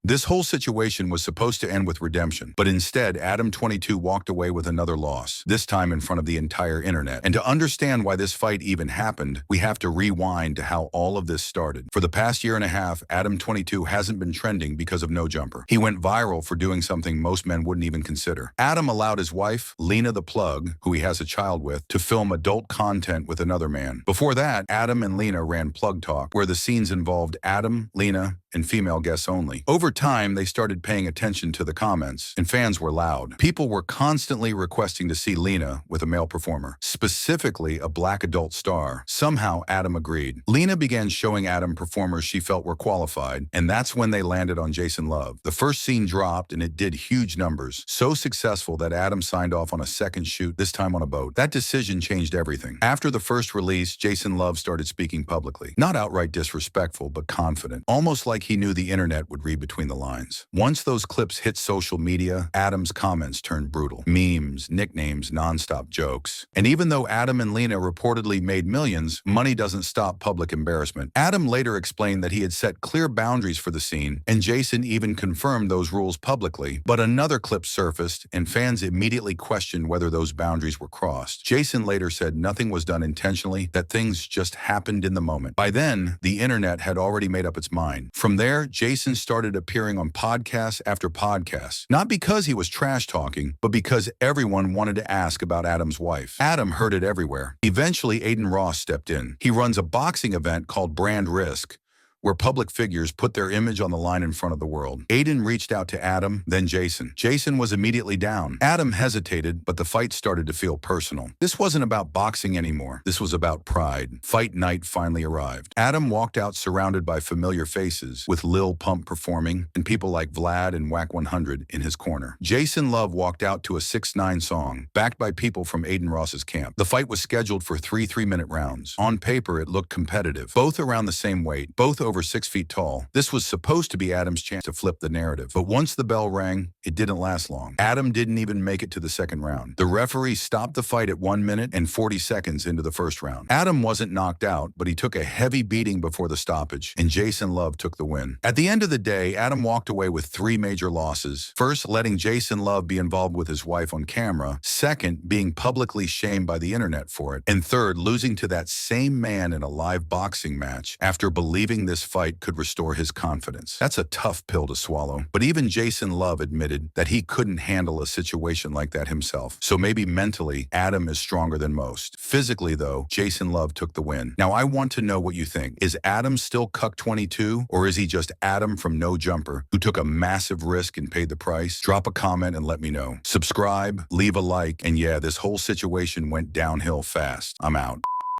This whole situation was supposed to end with redemption, but instead, Adam22 walked away with another loss, this time in front of the entire internet. And to understand why this fight even happened, we have to rewind to how all of this started. For the past year and a half, Adam22 hasn't been trending because of No Jumper. He went viral for doing something most men wouldn't even consider. Adam allowed his wife, Lena the Plug, who he has a child with, to film adult content with another man. Before that, Adam and Lena ran Plug Talk, where the scenes involved Adam, Lena, and female guests only. Over time, they started paying attention to the comments, and fans were loud. People were constantly requesting to see Lena with a male performer, specifically a black adult star. Somehow, Adam agreed. Lena began showing Adam performers she felt were qualified, and that's when they landed on Jason Luv. The first scene dropped, and it did huge numbers, so successful that Adam signed off on a second shoot, this time on a boat. That decision changed everything. After the first release, Jason Luv started speaking publicly. Not outright disrespectful, but confident, almost like he knew the internet would read between the lines. Once those clips hit social media, Adam's comments turned brutal. Memes, nicknames, nonstop jokes. And even though Adam and Lena reportedly made millions, money doesn't stop public embarrassment. Adam later explained that he had set clear boundaries for the scene, and Jason even confirmed those rules publicly. But another clip surfaced, and fans immediately questioned whether those boundaries were crossed. Jason later said nothing was done intentionally, that things just happened in the moment. By then, the internet had already made up its mind. From there, Jason started appearing on podcasts after podcasts, not because he was trash talking, but because everyone wanted to ask about Adam's wife. Adam heard it everywhere. Eventually, Aiden Ross stepped in. He runs a boxing event called Brand Risk, where public figures put their image on the line in front of the world. Aiden reached out to Adam, then Jason. Jason was immediately down. Adam hesitated, but the fight started to feel personal. This wasn't about boxing anymore. This was about pride. Fight night finally arrived. Adam walked out surrounded by familiar faces, with Lil Pump performing, and people like Vlad and Whack 100 in his corner. Jason Luv walked out to a 6ix9ine song, backed by people from Aiden Ross's camp. The fight was scheduled for 3 3-minute rounds. On paper, it looked competitive. Both around the same weight, both over 6 feet tall. This was supposed to be Adam's chance to flip the narrative. But once the bell rang, it didn't last long. Adam didn't even make it to the second round. The referee stopped the fight at 1 minute and 40 seconds into the first round. Adam wasn't knocked out, but he took a heavy beating before the stoppage, and Jason Luv took the win. At the end of the day, Adam walked away with 3 major losses. First, letting Jason Luv be involved with his wife on camera. Second, being publicly shamed by the internet for it. And third, losing to that same man in a live boxing match after believing this fight could restore his confidence. That's a tough pill to swallow. But even Jason Luv admitted that he couldn't handle a situation like that himself. So maybe mentally, Adam is stronger than most. Physically, though, Jason Luv took the win. Now, I want to know what you think. Is Adam still Cuck 22, or is he just Adam from No Jumper, who took a massive risk and paid the price? Drop a comment and let me know. Subscribe, leave a like, and yeah, this whole situation went downhill fast. I'm out.